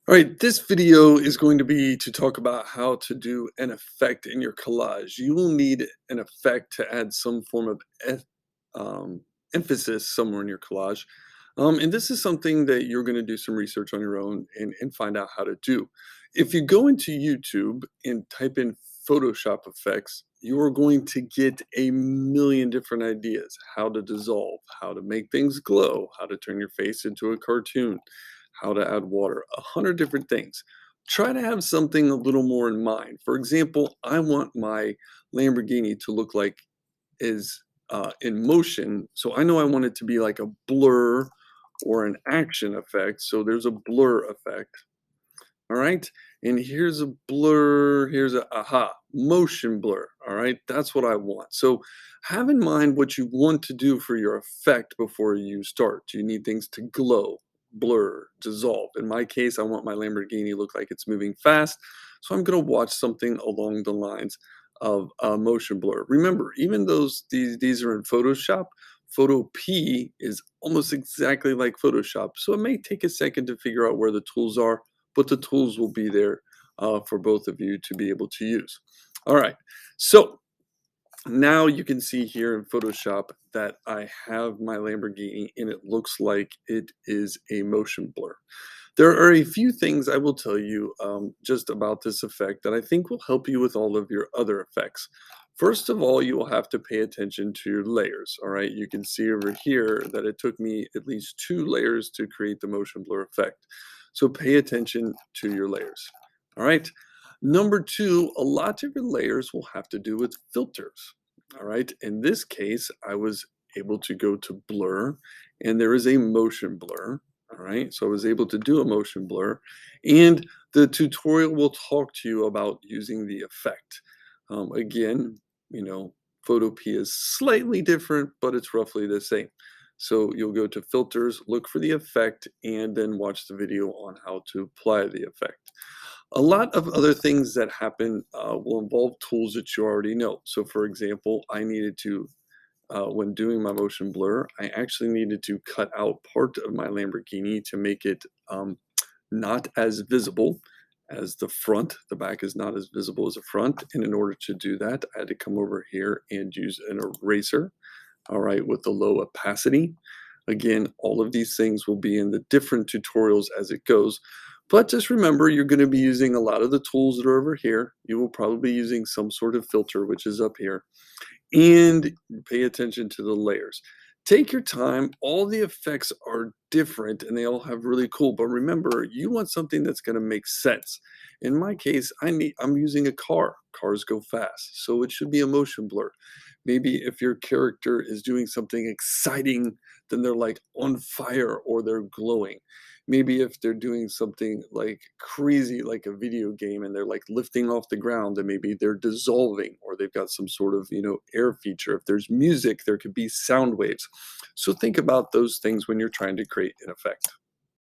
All right, this video is going to be to talk about how to do an effect in your collage. You will need an effect to add some form of um, emphasis somewhere in your collage. And this is something that you're going to do some research on your own and find out how to do. If you go into YouTube and type in Photoshop effects, you are going to get a million different ideas: how to dissolve, how to make things glow, how to turn your face into a cartoon, how to add water, 100 different things. Try to have something a little more in mind. For example, I want my Lamborghini to look like is in motion. So I know I want it to be like a blur or an action effect. So there's a blur effect. All right. And here's a blur. Here's a motion blur. All right. That's what I want. So have in mind what you want to do for your effect before you start. Do you need things to glow, blur, dissolve? In my case, I want my Lamborghini look like it's moving fast. So I'm going to watch something along the lines of motion blur. Remember, even these are in Photoshop, Photo P is almost exactly like Photoshop. So it may take a second to figure out where the tools are, but the tools will be there for both of you to be able to use. All right, so now you can see here in Photoshop that I have my Lamborghini and it looks like it is a motion blur. There are a few things I will tell you just about this effect that I think will help you with all of your other effects. First of all, you will have to pay attention to your layers. All right, you can see over here that it took me at least 2 layers to create the motion blur effect. So pay attention to your layers. All right. Number two, a lot of your layers will have to do with filters. All right. In this case, I was able to go to blur and there is a motion blur. All right. So I was able to do a motion blur, and the tutorial will talk to you about using the effect. Again, you know, Photo P is slightly different, but it's roughly the same. So you'll go to filters, look for the effect, and then watch the video on how to apply the effect. A lot of other things that happen will involve tools that you already know. So for example, I needed to, when doing my motion blur, I actually needed to cut out part of my Lamborghini to make it not as visible as the front. The back is not as visible as the front. And in order to do that, I had to come over here and use an eraser, all right, with the low opacity. Again, all of these things will be in the different tutorials as it goes. But just remember, you're going to be using a lot of the tools that are over here. You will probably be using some sort of filter, which is up here. And pay attention to the layers. Take your time. All the effects are different and they all have really cool. But remember, you want something that's going to make sense. In my case, I'm using a car. Cars go fast, so it should be a motion blur. Maybe if your character is doing something exciting, then they're like on fire or they're glowing. Maybe if they're doing something like crazy, like a video game, and they're like lifting off the ground, then maybe they're dissolving or they've got some sort of, air feature. If there's music, there could be sound waves. So think about those things when you're trying to create an effect.